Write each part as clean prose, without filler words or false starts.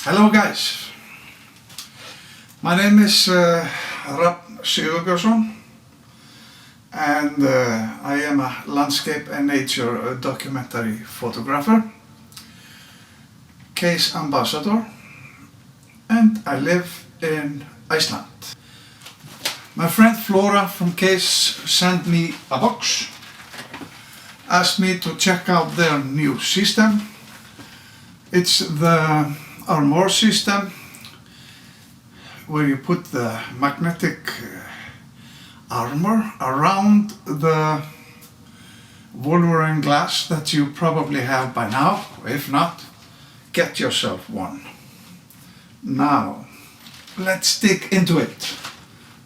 Hello guys, my name is Rafn Sigurgjörsson and I am a landscape and nature documentary photographer, Kase ambassador, and I live in Iceland. My friend Flora from Kase sent me a box, asked me to check out their new system. It's the Armour system, where you put the magnetic armor around the Wolverine glass that you probably have by now. If not, get yourself one. Now, let's dig into it.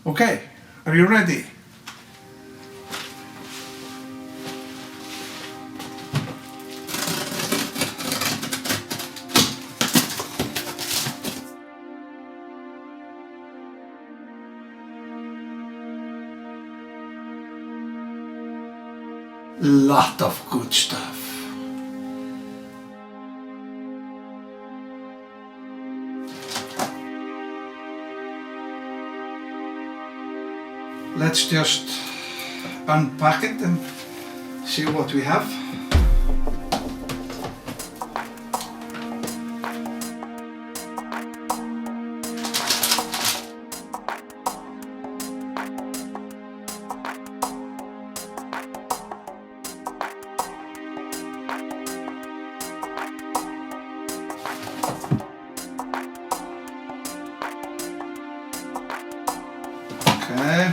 Okay, are you ready? Lot of good stuff. Let's just unpack it and see what we have. Okay.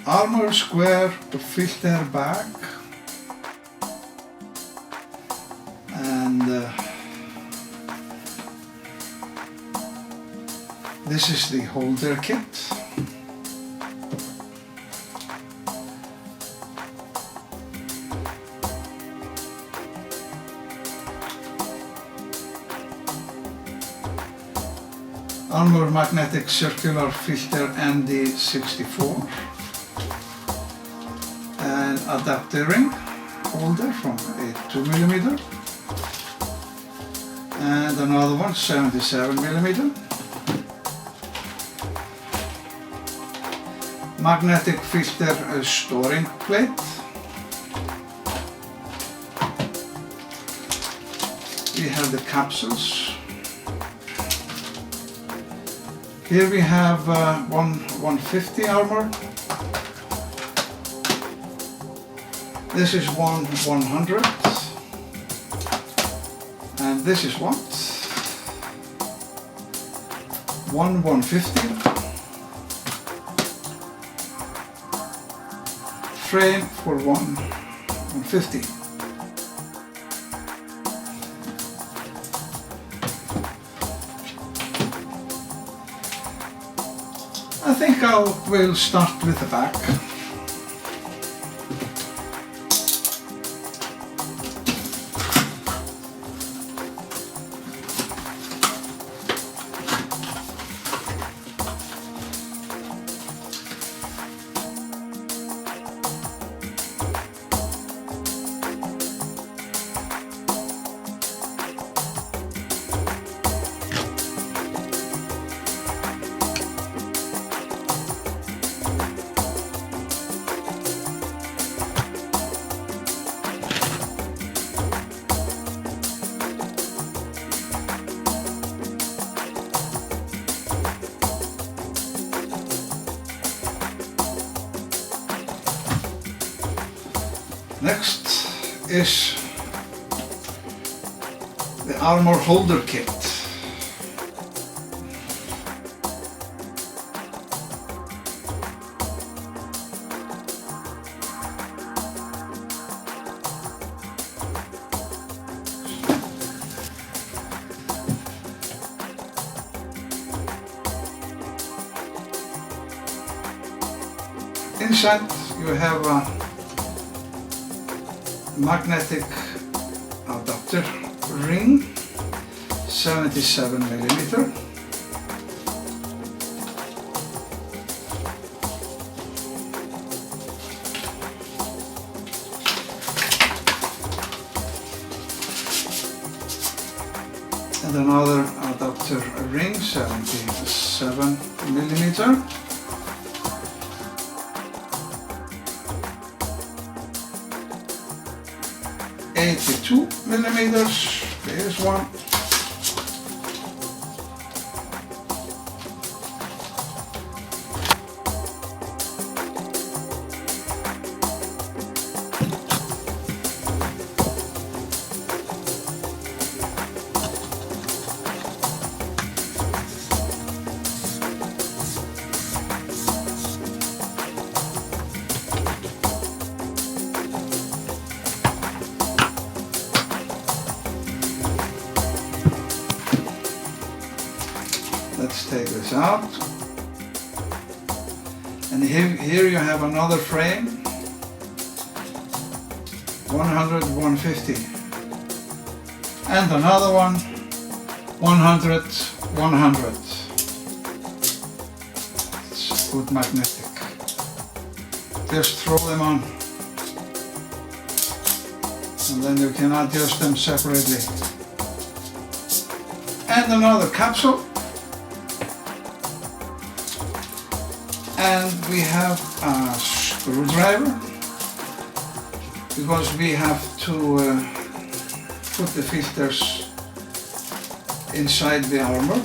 Armour square filter bag, and this is the holder kit. Armour magnetic circular filter ND64. An adapter ring holder from a 2mm and another one 77mm. Magnetic filter storing plate. We have the capsules. Here we have 150 Armour. This is one 100, and this is what? One 150. Frame for one 150. I think we'll start with the back. Next is the Armour holder kit. Inside you have a magnetic adapter ring, 77 millimeter. And another adapter ring, 77 millimeter. .82 millimeters. There's one. Let's take this out. And here you have another frame, 100, 150. And another one, 100, 100. It's good magnetic. Just throw them on. And then you can adjust them separately. And another capsule. And we have a screwdriver because we have to put the filters inside the armor.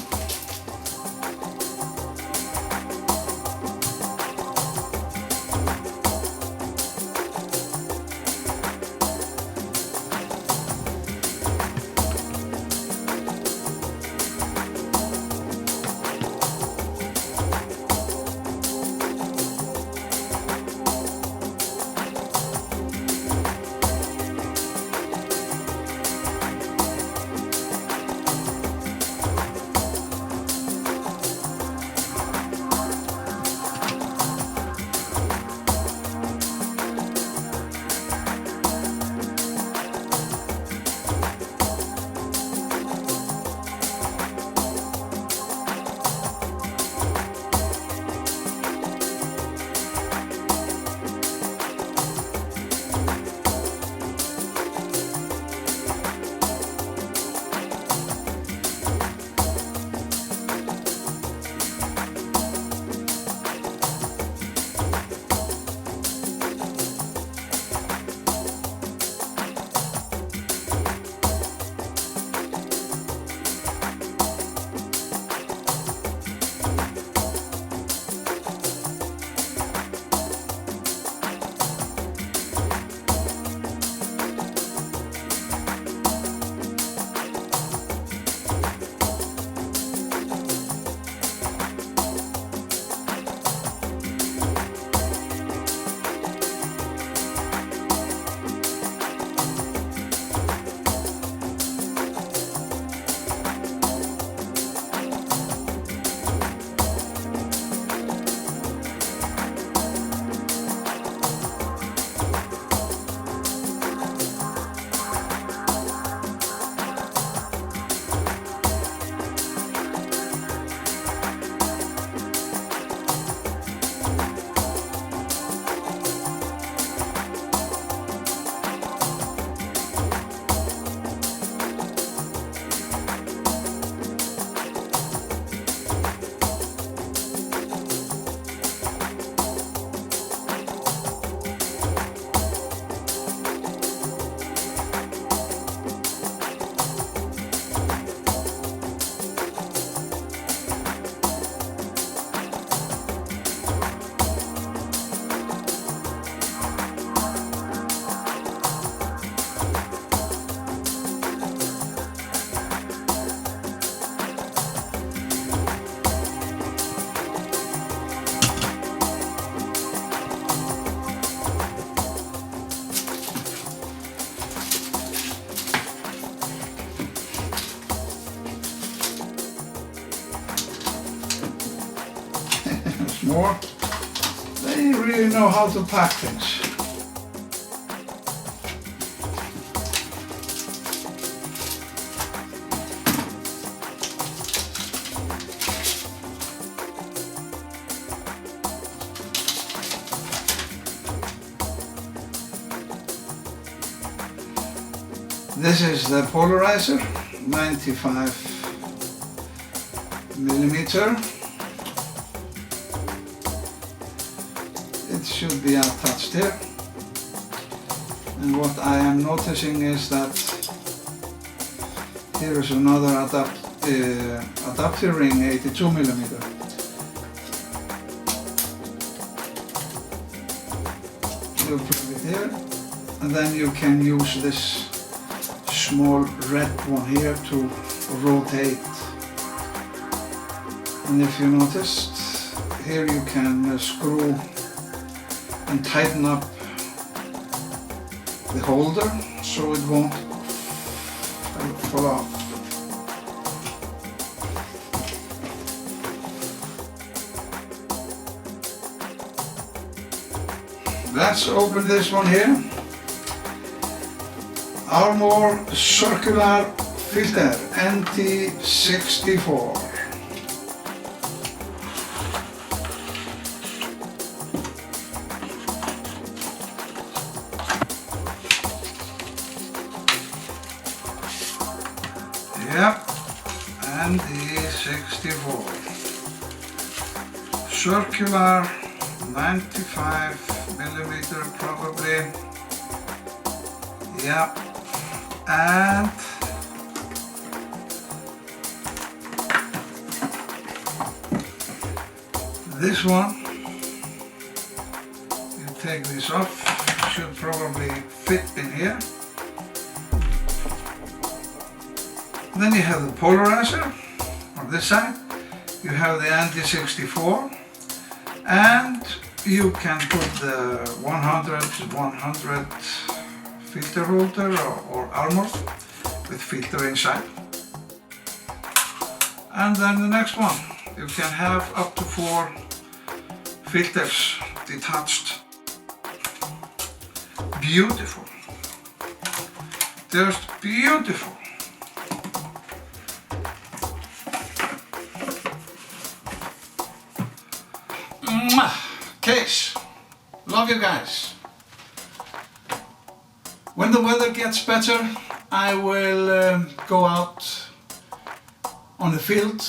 more. They really know how to pack things. This is the polarizer, 95 millimeter. It should be attached here. And what I am noticing is that here is another adapter ring, 82 millimeter. You put it here, and then you can use this small red one here to rotate. And if you noticed, here you can screw and tighten up the holder so it won't fall off. Let's open this one here. Armour circular filter NT64. Yep, NT64. Circular, 95 millimeter probably. Yep. And this one, you take this off, should probably fit in here. Then you have the polarizer on this side, you have the NT64, and you can put the 100 filter holder or Armour with filter inside. And then the next one, you can have up to 4 filters detached. Beautiful. Just beautiful. Kase, love you guys. When the weather gets better, I will go out on the field,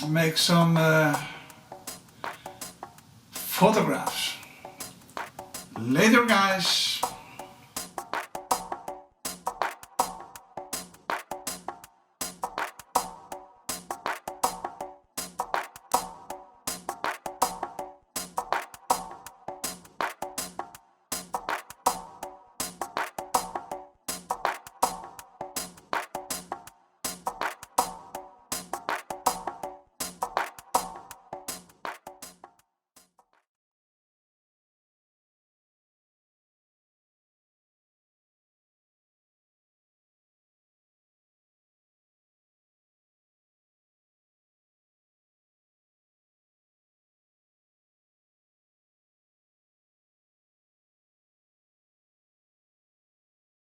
make some photographs. Later guys.